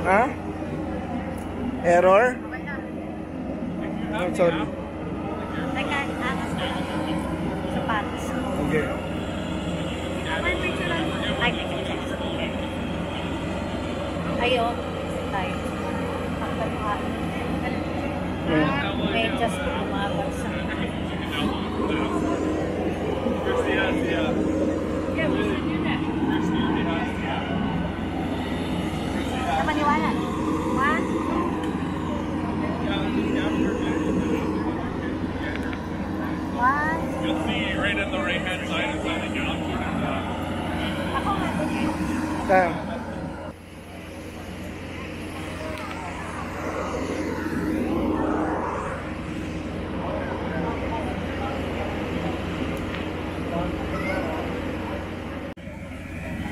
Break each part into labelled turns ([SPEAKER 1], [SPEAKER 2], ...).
[SPEAKER 1] Ha? Error? Oh, sorry.
[SPEAKER 2] Teka, angas na. Sapatos.
[SPEAKER 1] Okay.
[SPEAKER 2] Ay, teka. Ayun. Tayo. Pagkaluhan. Medyas ko lumabas sa maniwala. One. One.
[SPEAKER 3] You'll see right at the right hand side is on the ground.
[SPEAKER 2] Ako nga.
[SPEAKER 1] Kaya.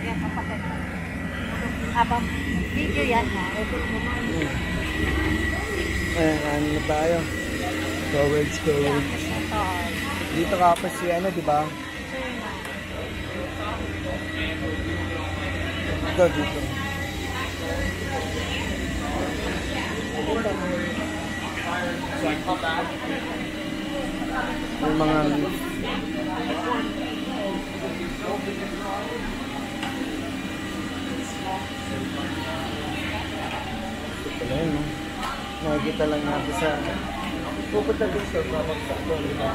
[SPEAKER 2] Yan, kapatid. Habang video yan ha.
[SPEAKER 1] Ayan, ano na tayo? Towards. Dito ka pa si ano, di ba? Dito. Yung mga pala yun, no? Nakikita lang natin sa pupunta din sa mamagsak doon, di ba?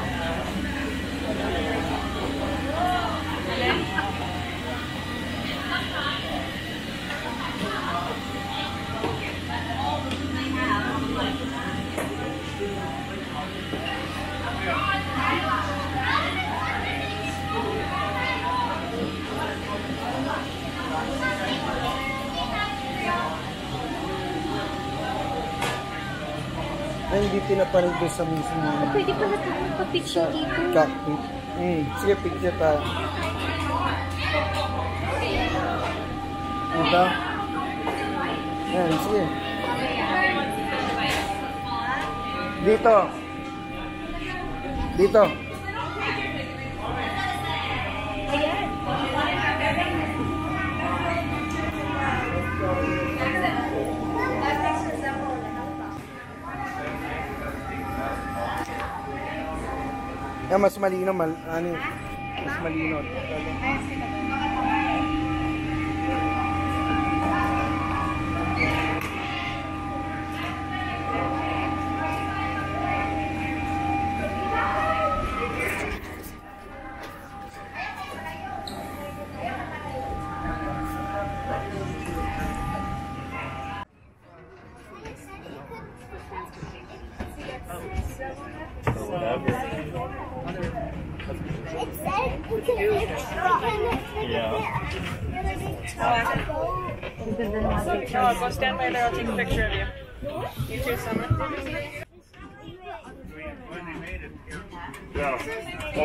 [SPEAKER 1] Ay, hindi pinapanood doon sa mismo.
[SPEAKER 2] Pwede pala ito magpa-picture dito.
[SPEAKER 1] Cockpit. Sige, picture tayo. Ito. Ayan, sige. Dito. Dito.
[SPEAKER 2] Ayan.
[SPEAKER 1] Yan, mas malino, mas malino.
[SPEAKER 4] No, go stand by there. I'll take a picture of you. You too, Summer.
[SPEAKER 3] Yeah. Go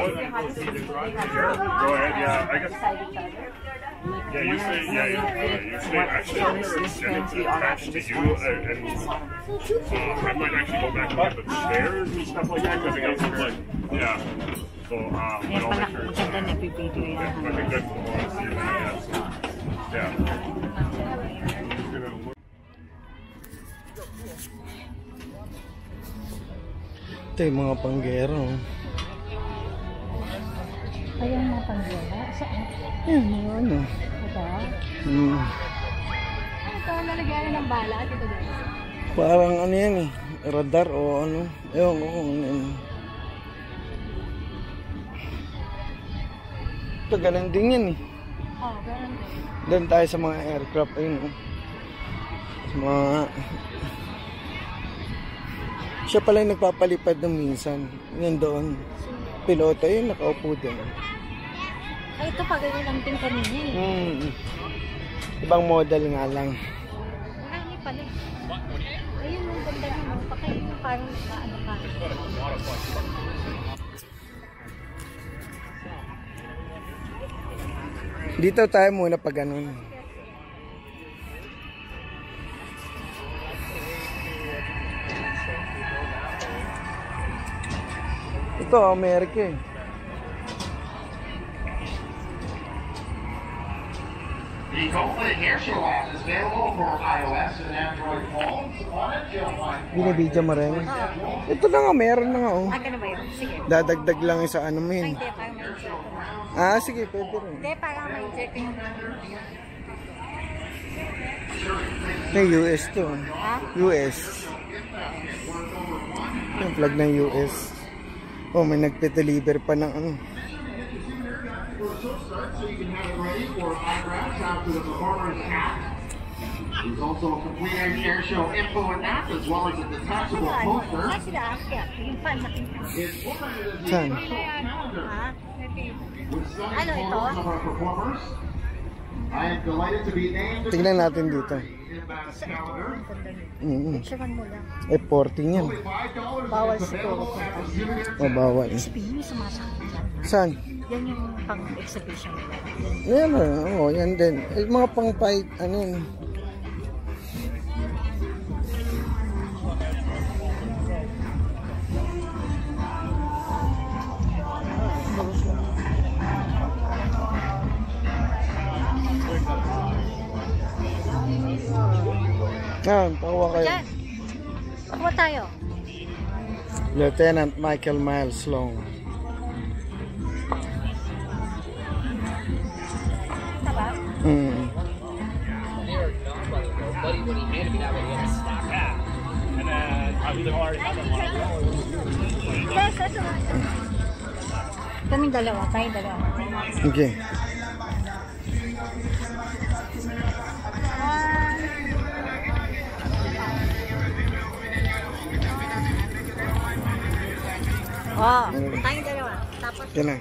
[SPEAKER 3] ahead. Yeah, I guess. Yeah, you say actually I'm going to send it to attach to you, and I might actually go back and look at the chairs and stuff like that because I got some like So but I'll make sure it's I think that's the one I see that. Yeah.
[SPEAKER 1] Ito yung mga panggero.
[SPEAKER 2] Ayan mga panggera. Saan?
[SPEAKER 1] Yan, mga ano.
[SPEAKER 2] Ito? Ito, nalagyan ng bala. Ito guys.
[SPEAKER 1] Parang ano yan eh. Radar o ano. Ewan ko kung ano yan. Ito, ganun din yan eh.
[SPEAKER 2] Oh, ganun din.
[SPEAKER 1] Doon tayo sa mga aircraft. Ayun o. Sa mga... Siya pala yung nagpapalipad ng minsan. Yan doon. Piloto yun, nakaupo din.
[SPEAKER 2] Ay, ito pa ganyan lang din kanina eh.
[SPEAKER 1] Ibang model nga lang.
[SPEAKER 2] Marami pala. Ayun, ang ganda naman. Pakain yung parang ano ka.
[SPEAKER 1] Dito tayo muna pag ganun. Ito, Amerika eh.
[SPEAKER 5] The GoFlip Air Show app is available for iOS and Android phones. On it, you'll find
[SPEAKER 1] Binibidyo mo rin. Ito na nga, meron na nga oh.
[SPEAKER 2] Akin na ba yun? Sige.
[SPEAKER 1] Dadagdag lang yung sa ano mo
[SPEAKER 2] Ay,
[SPEAKER 1] yun.
[SPEAKER 2] hindi. Parang may check.
[SPEAKER 1] Ah, sige, pwede rin.
[SPEAKER 2] Hindi, parang may check yung...
[SPEAKER 1] May US to.
[SPEAKER 2] Ha?
[SPEAKER 1] US. Yung plug ng US. Oh, may nagpe-deliver pa ng ano.
[SPEAKER 5] so you can have it ready for autographs out to the performer's hat. There's also a complete air show info and app as well as a detachable poster.
[SPEAKER 2] Kasi aakyat. Yung pan sa
[SPEAKER 5] It's formatted as
[SPEAKER 1] Saan?
[SPEAKER 2] Ha?
[SPEAKER 5] with stunning
[SPEAKER 2] Ano ito?
[SPEAKER 5] photos of our performers. I am delighted to be named
[SPEAKER 1] Tignan natin dito.
[SPEAKER 5] in that calendar.
[SPEAKER 2] Picturean mo lang.
[SPEAKER 1] Eh, 40 yan.
[SPEAKER 5] $5
[SPEAKER 2] Bawal
[SPEAKER 5] is available
[SPEAKER 2] siguro.
[SPEAKER 5] at the souvenir
[SPEAKER 1] O, bawal.
[SPEAKER 2] Sabihin mo sumasakit yan.
[SPEAKER 1] Saan?
[SPEAKER 2] Yan yung pang-exhibition nila.
[SPEAKER 1] Yan o. Yan din. Eh, mga pang-fight, ano yun. Yan, pakuha kayo.
[SPEAKER 2] Diyan. Pakuha tayo.
[SPEAKER 1] Lieutenant Michael Miles Long.
[SPEAKER 2] Taba?
[SPEAKER 6] Buddy, when he handed me that one, he had to snap back. And then I was like, already have that one.
[SPEAKER 2] Yes, that's all. Kaming dalawa. Tayong dalawa.
[SPEAKER 1] Okay. Oh, tayong dalawa. Tapos, Yan na.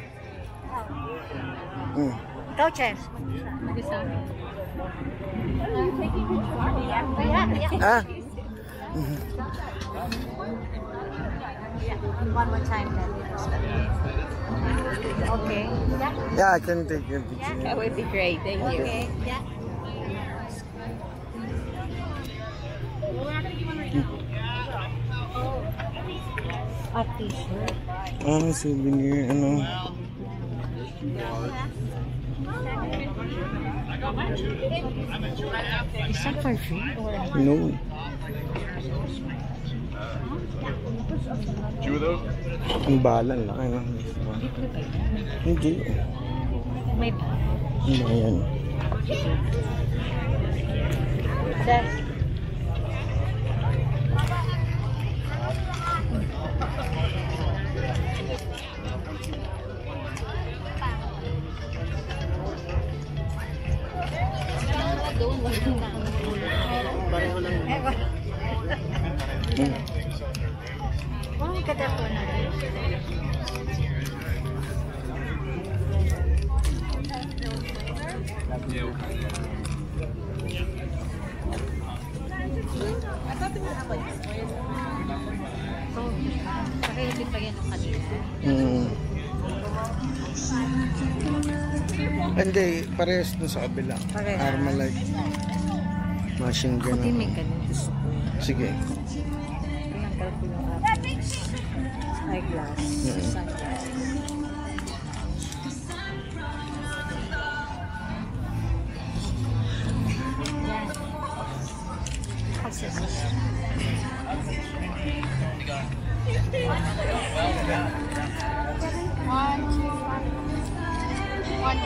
[SPEAKER 2] ikaw, Chef. Mag-isa.
[SPEAKER 1] Ah,
[SPEAKER 2] One more time then. Okay. Yeah.
[SPEAKER 1] yeah, I can take a picture.
[SPEAKER 2] That
[SPEAKER 4] would be great. Thank you.
[SPEAKER 2] Okay. Yeah. A t-shirt.
[SPEAKER 1] Ano, souvenir, ano.
[SPEAKER 2] Is that for free or?
[SPEAKER 1] No.
[SPEAKER 3] Two of those?
[SPEAKER 1] Ang balan lang, ano. Hindi.
[SPEAKER 2] May
[SPEAKER 1] Ano yan?
[SPEAKER 2] That's
[SPEAKER 1] Pareho lang.
[SPEAKER 2] oh, kada po na. Oh, pakilipin pa yan ang kanina.
[SPEAKER 1] Hindi, parehas dun sa kabila.
[SPEAKER 2] Pareho.
[SPEAKER 1] Armalite. Machine gun.
[SPEAKER 2] Hindi may ganun gusto ko.
[SPEAKER 1] Sige.
[SPEAKER 2] Tinanggal ko yung aking eyeglass. Sunglass. Yan. Kasi one, two, one.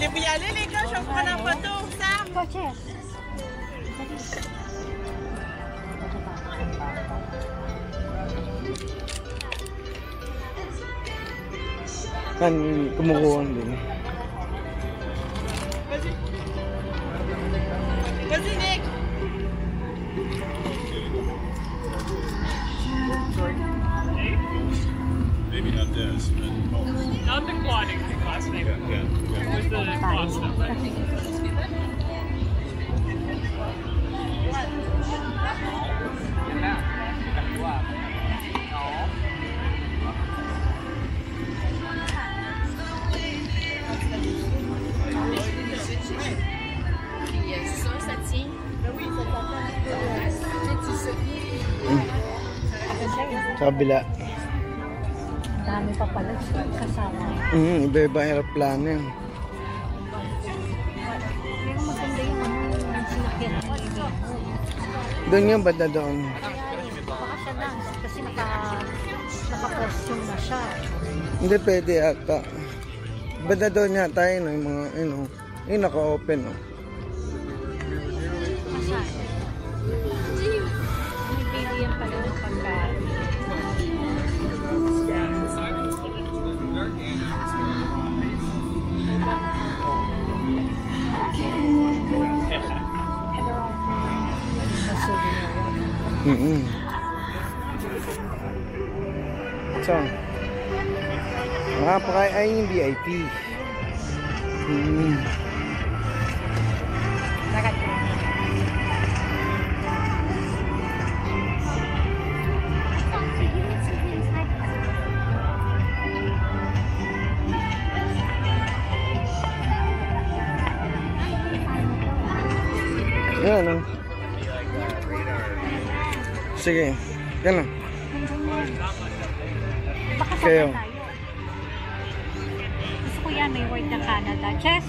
[SPEAKER 4] Libyali, ikaw siya pa ng bato. Sam!
[SPEAKER 2] Coaches.
[SPEAKER 1] Kan, kumukuha din.
[SPEAKER 4] Kasi Nick!
[SPEAKER 3] Maybe not this, but
[SPEAKER 6] Not the quadding class name.
[SPEAKER 3] yeah.
[SPEAKER 6] With the cross stuff, right?
[SPEAKER 7] Puis ce soir, ça tient. Oui, ça tient.
[SPEAKER 1] Sa kabila.
[SPEAKER 2] Dami pa pala kasama.
[SPEAKER 1] Iba-iba aeroplano yan.
[SPEAKER 2] Pero maganda yung sinakyan ng mga.
[SPEAKER 1] Doon yung banda doon.
[SPEAKER 2] Baka siya lang. Kasi naka-costume na siya.
[SPEAKER 1] Hindi pwede ata. Banda doon nga tayo ng mga, yung naka-open.
[SPEAKER 2] May baby yan pala ng pagkain.
[SPEAKER 1] So, makapakain yung VIP. Yan o. Sige, yan o.
[SPEAKER 2] Baka
[SPEAKER 1] Kayo.
[SPEAKER 2] tayo. Gusto ko yan, may word ng Canada. Chess!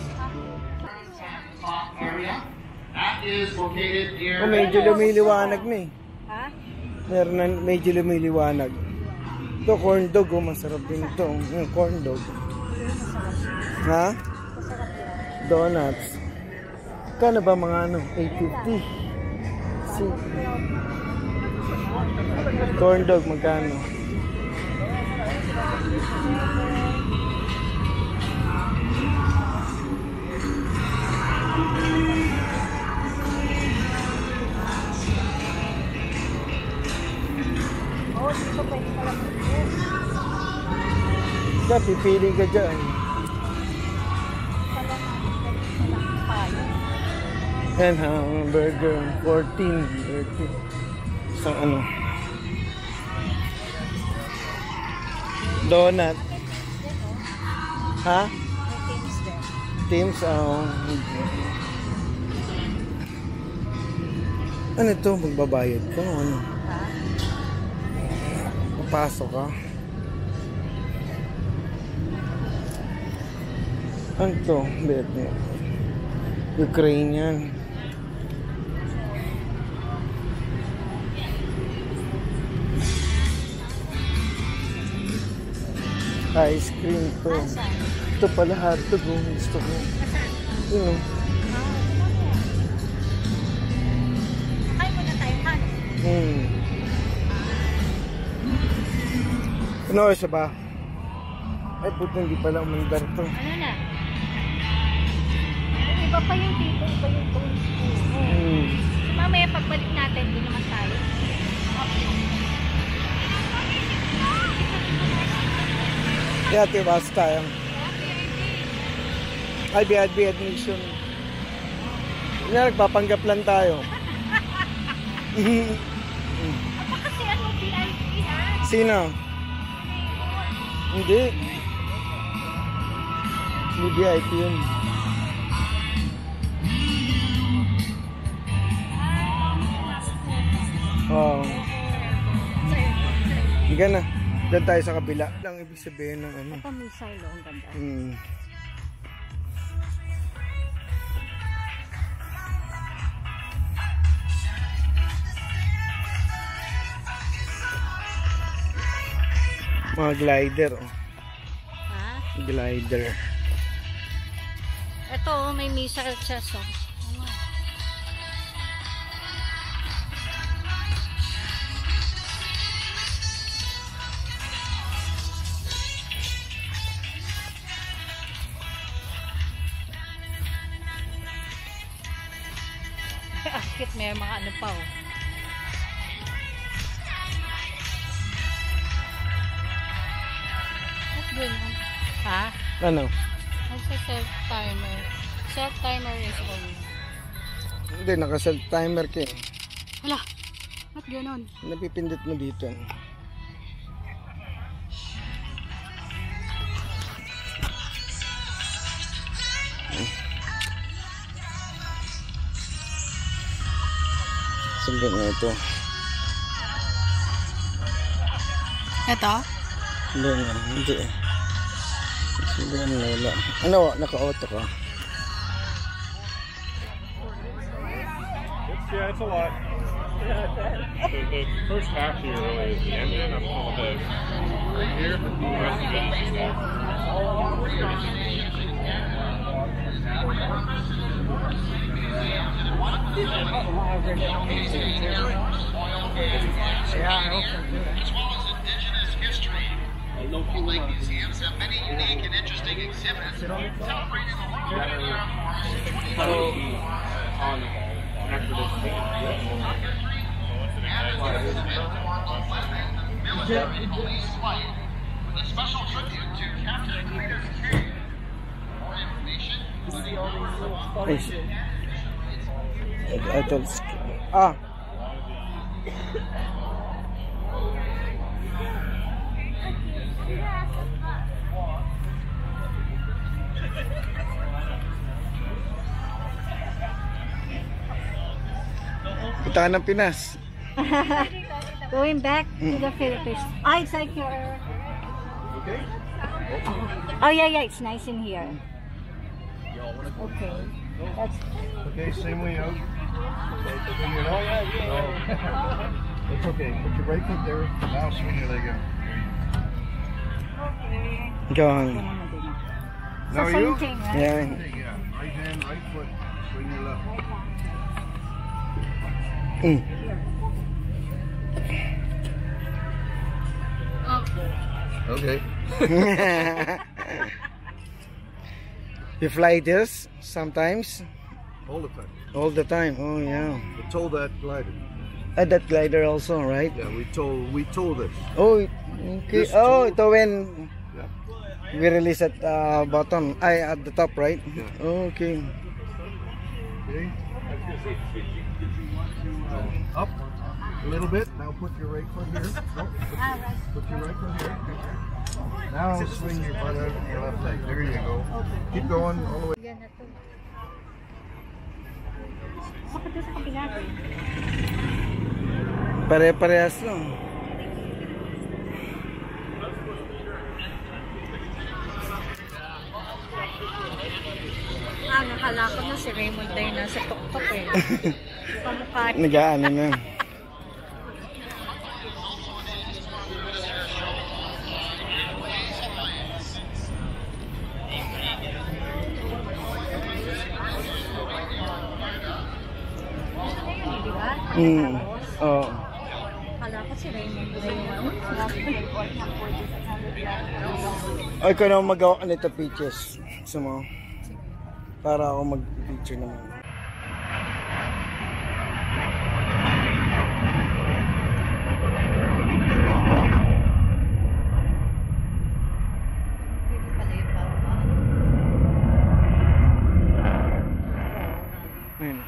[SPEAKER 5] area. That is located near.
[SPEAKER 1] Medyo lumiliwanag na eh.
[SPEAKER 2] Ha?
[SPEAKER 1] Meron na medyo lumiliwanag. Ito corn dog, masarap din ito. Yung corn dog. Ha? Donuts. Kano ba mga $8.50? Si corn dog magkano? Pipili ka dyan. Yan ha, burger 14. Isang ano. Donut. Ha? Teams, ano ito? Magbabayad ka? Ano? Papasok ka? Ano ito? Ukrainian. Ice cream to. Ito pala hotdog. Gusto ko. Yun o.
[SPEAKER 2] Kaya mo na tayo, Han.
[SPEAKER 1] Ano siya ba? Ay puto, hindi pala umandar to.
[SPEAKER 2] Ano na? Iba pa yung dito, iba yung tones ko. Mamaya pagbalik natin, hindi naman tayo.
[SPEAKER 1] Kaya tibas tayo. Ay, BRB admission. Yan, nagpapanggap lang tayo.
[SPEAKER 2] Apa kasi ano, VIP ha?
[SPEAKER 1] Sino? Hindi. Hindi VIP yun. Oo. Higa na. Doon tayo sa kabila. Lang ibig sabihin ng ano.
[SPEAKER 2] Ito may silo, ang ganda.
[SPEAKER 1] Mga glider. Oh.
[SPEAKER 2] Ha?
[SPEAKER 1] Glider.
[SPEAKER 2] Ito, may missile chest. Oh. Akit, may mga ano pa oh. What's going on? Ha?
[SPEAKER 1] Ano?
[SPEAKER 2] Nasa self-timer. Self-timer is on.
[SPEAKER 1] Hindi, naka-self timer ka eh.
[SPEAKER 2] Wala. Ba't ganon?
[SPEAKER 1] Napipindot mo dito. Sundin na ito.
[SPEAKER 2] Ito?
[SPEAKER 1] Hindi nga, hindi. Hindi nga wala. Ano, naka-auto ka?
[SPEAKER 3] Yeah, it's a lot. The first half here really is the engine. I'm calling the right here. The rest of it is just that.
[SPEAKER 5] As well as indigenous history. All lake museums have many unique and interesting exhibits celebrating the Lake military police flight with a special tribute to Captain Cleaner's Cave. More information, including
[SPEAKER 1] Ah. Punta ka ng Pinas.
[SPEAKER 2] Going back to the Philippines. Ah, it's like your... Oh, yeah, it's nice in here. Okay. That's...
[SPEAKER 1] Okay, same way out. It's okay. Put your right foot there. Now swing your leg out. Go on.
[SPEAKER 2] So same thing, right?
[SPEAKER 1] Yeah.
[SPEAKER 5] Yeah, right hand, right foot, swing your left.
[SPEAKER 1] Okay. You fly this sometimes?
[SPEAKER 5] All the time.
[SPEAKER 1] All the time. Oh yeah.
[SPEAKER 5] We told that glider.
[SPEAKER 1] That glider also, right?
[SPEAKER 5] Yeah, we told this.
[SPEAKER 1] Oh, okay.
[SPEAKER 5] This
[SPEAKER 1] Oh,
[SPEAKER 5] tool-
[SPEAKER 1] ito when
[SPEAKER 5] Yeah.
[SPEAKER 1] we release at bottom. At the top, right?
[SPEAKER 5] Yeah.
[SPEAKER 1] Okay.
[SPEAKER 5] Okay. Up a little bit. Now put your right foot here. No, put your right foot here. Now swing your butt out with your left leg. There you go. Keep going all the way.
[SPEAKER 2] Yan na to. Bakit doon sa kabila?
[SPEAKER 1] Pare-parehas lang.
[SPEAKER 2] Nakala ko na si Raymond na yung nasa tuktok eh. Kamukha niya.
[SPEAKER 1] Nag-aano na.
[SPEAKER 2] Di ba?
[SPEAKER 1] Oh.
[SPEAKER 2] Akala ko si Raymond na yung
[SPEAKER 1] Ay, ikaw naman magawa ka nito pictures. Gusto mo? Para ako mag-picture naman.
[SPEAKER 2] Hindi pala yung baba.
[SPEAKER 1] Ayun.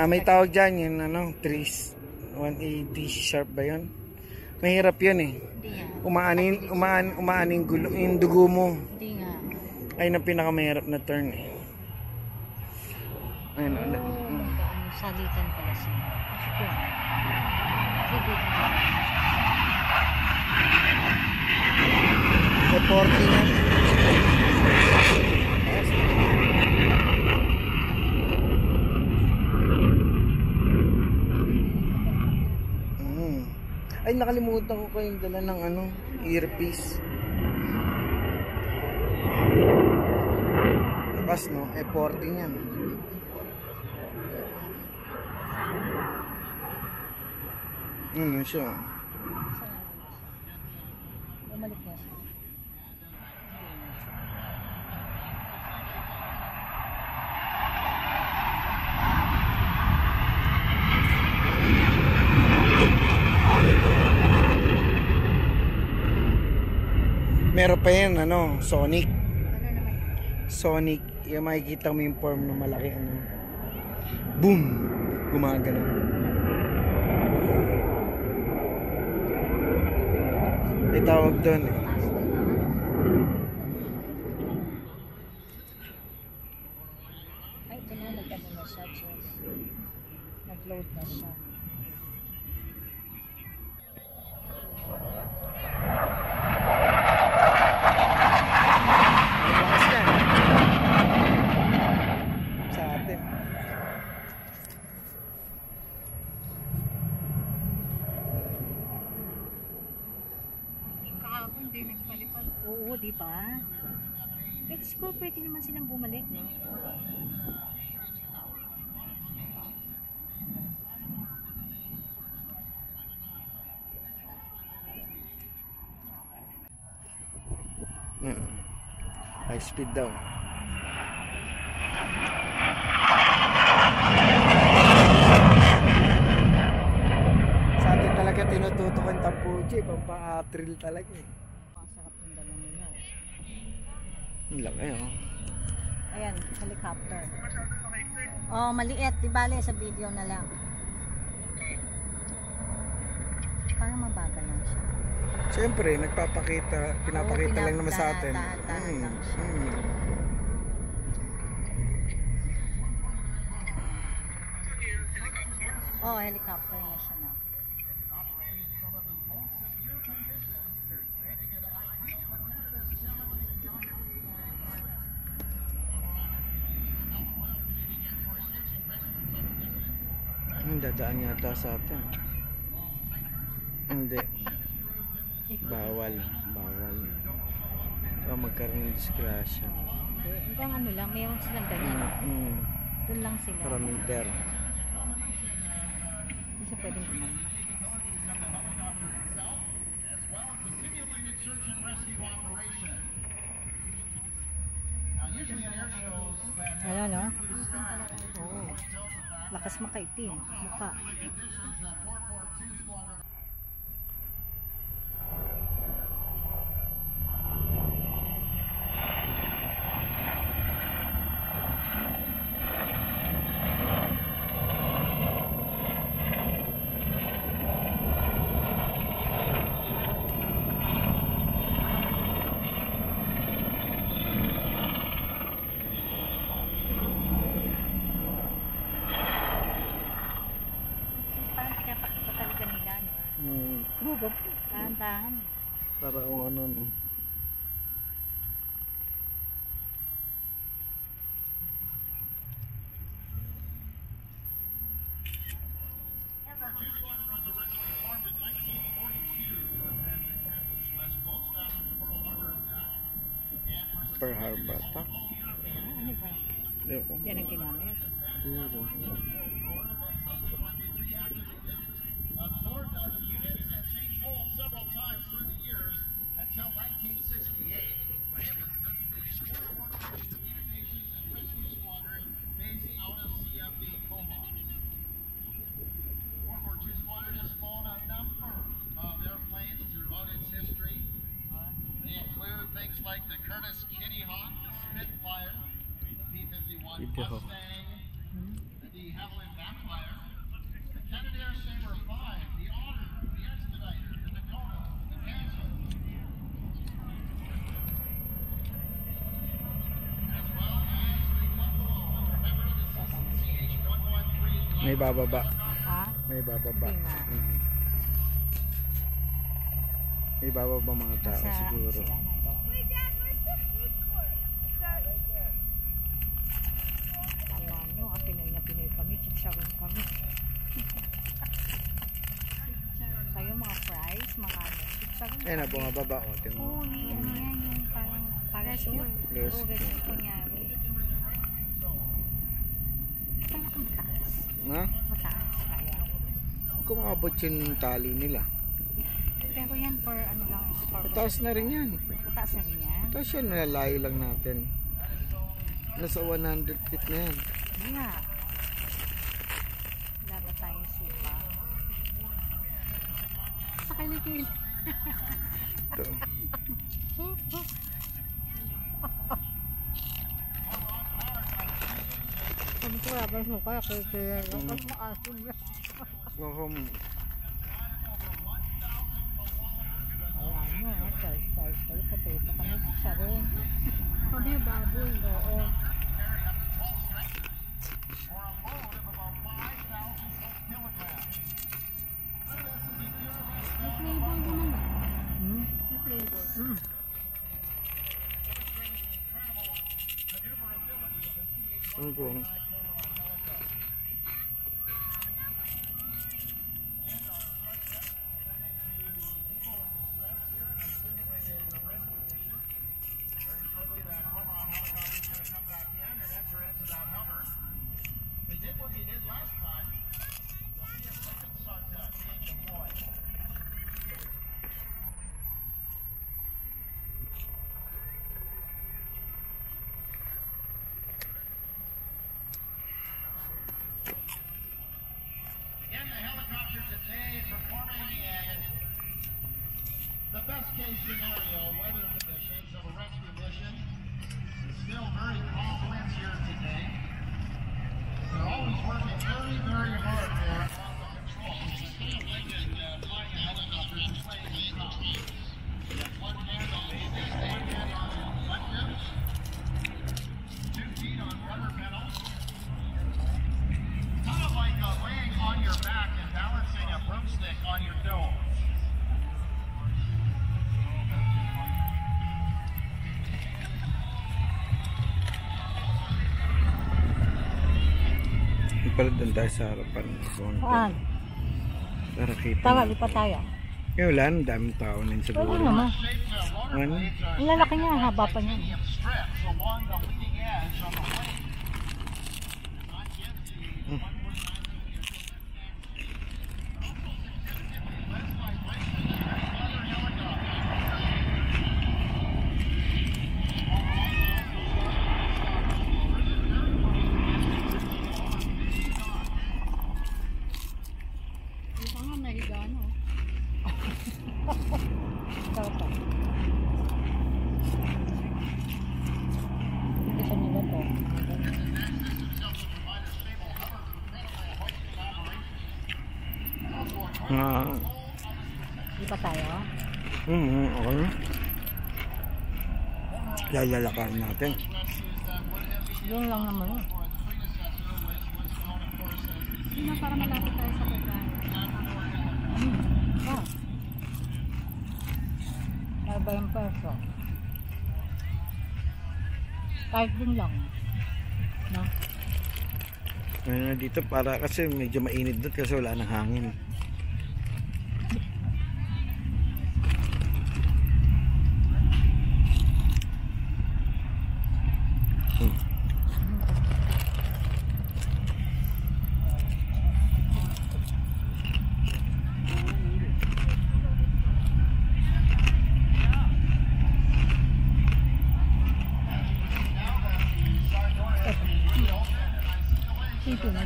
[SPEAKER 1] May tawag dyan yun, ano, trees. 180 sharp ba yun? Mahirap yun eh.
[SPEAKER 2] Hindi nga.
[SPEAKER 1] Umaaning gulo, yung dugo mo.
[SPEAKER 2] Hindi nga.
[SPEAKER 1] Ayun ang pinakamahirap na turn eh. Ayun,
[SPEAKER 2] Salitan pala siya.
[SPEAKER 1] Reporting yan. Ay, nakalimutan ko kayong dala ng ano, earpiece. Lakas no, reporting yan. Ano siya?
[SPEAKER 2] Bumalik na siya.
[SPEAKER 1] Meron pa yan, ano, Sonic.
[SPEAKER 2] Ano naman?
[SPEAKER 1] Sonic, yung makikita mo yung form na malaki, ano. Boom! Gumagano. May tawag doon eh.
[SPEAKER 2] Ay, ito na, nag-ano na siya, Diyos. Nag-load na siya.
[SPEAKER 1] Lakas yan. Sa atin.
[SPEAKER 2] Kahapon din nagpalipad. Oo, di ba? Pero siguro pwede naman silang bumalik, no?
[SPEAKER 1] High speed daw. Sa atin talaga tinututukan tampuji, pampa-thrill talaga eh.
[SPEAKER 2] Masarap yung dala nila.
[SPEAKER 1] Ang laki oh.
[SPEAKER 2] Ayan, helicopter. Oh, maliit. Di bale sa video na lang. Parang mabagal lang siya.
[SPEAKER 1] Siyempre, pinapakita lang naman sa atin.
[SPEAKER 2] Dahan-dahan lang siya. Oh, helicopter na siya na.
[SPEAKER 1] Dadaan yata sa atin. Hindi. Bawal. Magkaroon ng disgrasya.
[SPEAKER 2] Hindi, hanggang ano lang, mayroon silang ganyan. Doon lang sila.
[SPEAKER 1] Parameter.
[SPEAKER 2] Hindi siya pwedeng gumawa. Ayan, no? Oo. Lakas makaitim. Mukha. Tahan-tahan.
[SPEAKER 1] Para kung ano no. Pearl Harbor attack.
[SPEAKER 2] Ano ba? Yan ang ginamit.
[SPEAKER 1] Siguro.
[SPEAKER 5] Like the Curtis Kitty Hawk, the Spitfire, the P-51
[SPEAKER 1] Kitty Hawk.
[SPEAKER 5] Mustang, the Havilland Backfire, the Canadair Sabre 5, the Otter, the Expediter, the Dakota, the Panther, as well as the Buffalo. And remember, this is CH-113.
[SPEAKER 1] May bababa.
[SPEAKER 2] Ha?
[SPEAKER 1] May bababa. May bababa mga tao siguro.
[SPEAKER 2] Pinoy kami, chicharon kami. Kayo mga fries, mga ano, chicharon.
[SPEAKER 1] Ayan na, bumababa o.
[SPEAKER 2] Oo, ano yan, yung parang parachute. Oo, ganyan kunyari. Kaya kung mataas.
[SPEAKER 1] Na?
[SPEAKER 2] Mataas kaya.
[SPEAKER 1] Kung abot yung tali nila.
[SPEAKER 2] Pero yan for ano lang.
[SPEAKER 1] Mataas na rin yan.
[SPEAKER 2] Mataas na rin yan?
[SPEAKER 1] Mataas yan, nalalayo lang natin. Nasa 100 feet na yan.
[SPEAKER 2] Hindi nga. Wala ba tayong supa? Sakay na kayo.
[SPEAKER 1] Ito.
[SPEAKER 2] Sabi ko wala bang suka? Kaya mas maasim na.
[SPEAKER 1] Wala
[SPEAKER 2] Wala na. turtle, potato kami, siya rin. Kami baboy. Oo. May flavor din naman. May flavor.
[SPEAKER 1] Ang buong.
[SPEAKER 7] The best case scenario weather conditions of a rescue mission is still very calm winds here today. They're always working very, very hard there on the controls. Flying helicopters and planes and stuff. You have one hand on avis, one hand on electives, 2 feet on rudder pedals. Kind of like laying on your back and balancing a broomstick on your dome.
[SPEAKER 1] Pala doon tayo sa harapan.
[SPEAKER 2] Saan?
[SPEAKER 1] Para kita.
[SPEAKER 2] Tara, lipat tayo.
[SPEAKER 1] Eh, wala. Ang daming tao na yun sa
[SPEAKER 2] Oo
[SPEAKER 1] dulo.
[SPEAKER 2] naman.
[SPEAKER 1] Ano?
[SPEAKER 2] Ang lalaki niya, haba pa niya. Lipat tayo?
[SPEAKER 1] Okay na. Lalakarin natin.
[SPEAKER 2] Yun lang naman yun. Yun para malapit tayo sa pagkain. Ba yung peso? Kahit din lang. No?
[SPEAKER 1] Ngayon na dito para kasi medyo mainit doon kasi wala nang hangin.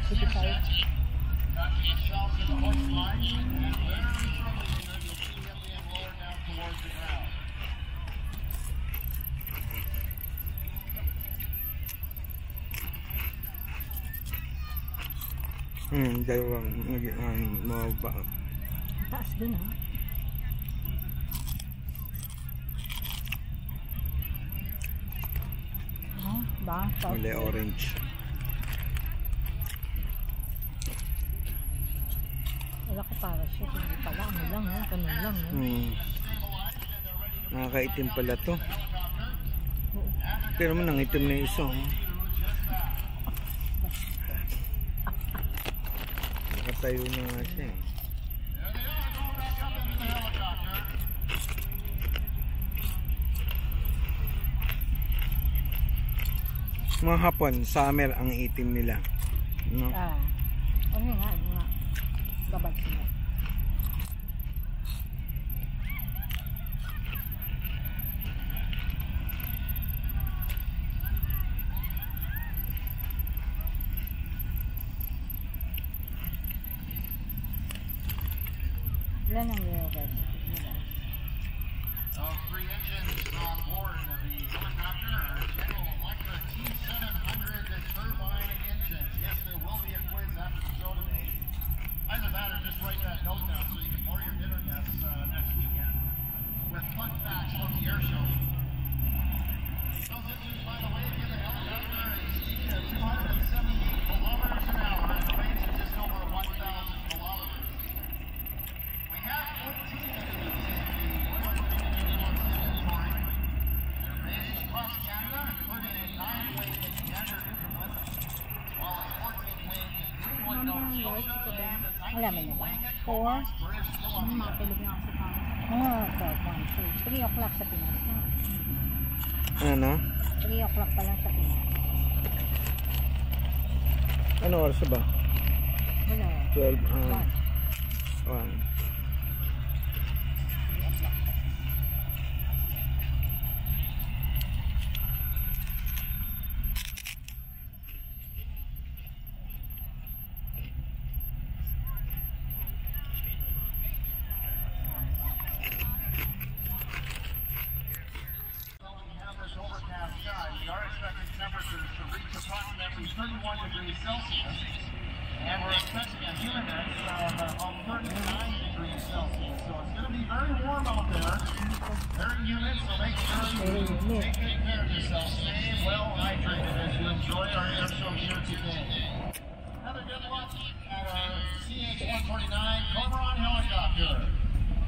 [SPEAKER 2] Sige tayo.
[SPEAKER 1] Dalawang mababa.
[SPEAKER 2] Taas din ha. Ba?
[SPEAKER 1] Kulay orange.
[SPEAKER 2] Wala ko para siya. Hindi pala. Ano lang ha? Ganun lang ha?
[SPEAKER 1] Nakakaitim pala to. Pero naman nangitim na isa. Nakatayo na nga siya eh. Mga hapon, summer ang itim nila. No?
[SPEAKER 2] Ano nga, mga babag sila. Ilan ang university nila?
[SPEAKER 7] Those 3 engines on board of the helicopter are General Electric T700 turbine engines. Yes, there will be a quiz after the show today. Either that or just write that note down so you can pour your dinner guests next weekend. With fun facts climax of the air show. Those engines, by the way, give the helicopter a speed of 278 kilometers an hour and a range of just over 1,000 kilometers. We have 14 engines in the Royal Canadian inventory. They're based across Canada, including a 9-wing in Gander, Newfoundland, as well as 14-wing in Greenwood, Nova Scotia, and a
[SPEAKER 2] Wala man na ba?
[SPEAKER 7] 19-wing at
[SPEAKER 2] 4?
[SPEAKER 7] Comox, British Columbia.
[SPEAKER 2] Makatulog nga ako sa kama. 12, 1, 2, 3 o'clock sa Pinas.
[SPEAKER 1] Ano?
[SPEAKER 2] 3 o'clock pa lang sa Pinas.
[SPEAKER 1] Ano oras ba?
[SPEAKER 2] Wala.
[SPEAKER 1] 12. 1.
[SPEAKER 7] We are expecting temperatures to reach approximately 31 degrees Celsius, and we're expecting a humidity of 39 degrees Celsius. So it's going to be very warm out there, very humid, so make sure you take good care of yourself. Stay well hydrated as you enjoy our air show here today. Another good look at our CH-149 Comox helicopter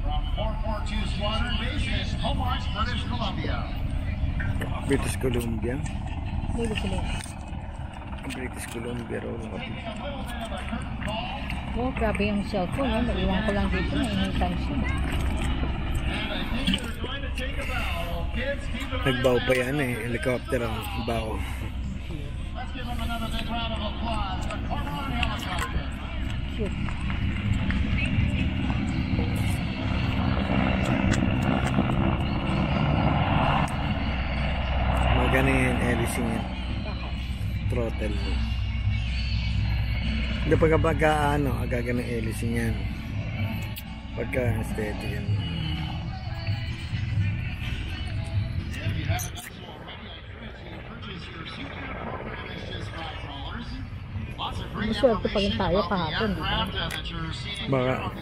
[SPEAKER 7] from 442 Squadron Base in Comox, British Columbia.
[SPEAKER 1] British Columbia.
[SPEAKER 2] Baby sila.
[SPEAKER 1] British Columbia raw.
[SPEAKER 2] Oh, grabe yung cellphone. Oh. Naiwan ko lang dito. Nainitan siya.
[SPEAKER 1] Nagbaw pa yan eh. Helicopter ang baw.
[SPEAKER 7] Let's give him another big round of applause. The Comox helicopter.
[SPEAKER 2] Cute.
[SPEAKER 1] Magana yan, Edison yan. Throttle mo. Hindi pagka ano, agaga ng Edison yan. Pagka steady yan.
[SPEAKER 2] Maswerte pa rin tayo kahapon, di ba?
[SPEAKER 1] Baka.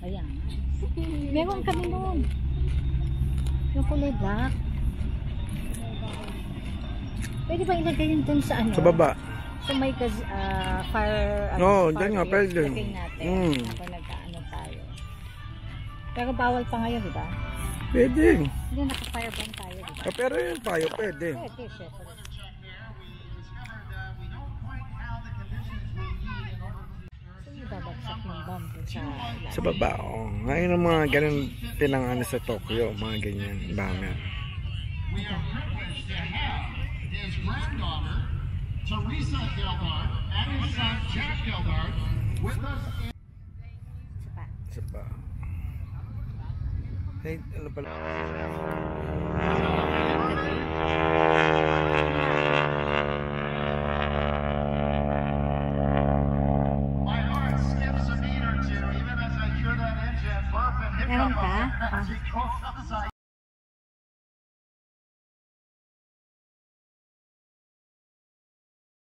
[SPEAKER 2] Ayan. Meron kami noon. Yung kulay black. Pwede ba ilagay yun dun sa ano?
[SPEAKER 1] Sa baba.
[SPEAKER 2] Sa may fire...
[SPEAKER 1] Oo,
[SPEAKER 2] fire
[SPEAKER 1] dyan nga, pwede.
[SPEAKER 2] lagay natin. Habang nagkaano tayo. Pero bawal pa ngayon, di ba?
[SPEAKER 1] Pwede.
[SPEAKER 2] Hindi, naka-fire ban tayo, di ba?
[SPEAKER 1] Ah, pero yun tayo, pwede.
[SPEAKER 2] Pwede, syempre. Babagsak ng bomb sa ilalim.
[SPEAKER 1] Sa baba, oh. Ngayon ang mga ganun pinangano sa Tokyo, mga ganyan, bomber.
[SPEAKER 7] We are privileged to have his granddaughter, Teresa Geldart, and his son, Jack Geldart, with us in...
[SPEAKER 1] Sa ba? Hey, ano pala?
[SPEAKER 7] My heart skips a beat or two, even as I hear that engine burp and hiccup
[SPEAKER 2] Meron ka?
[SPEAKER 7] as he goes outside.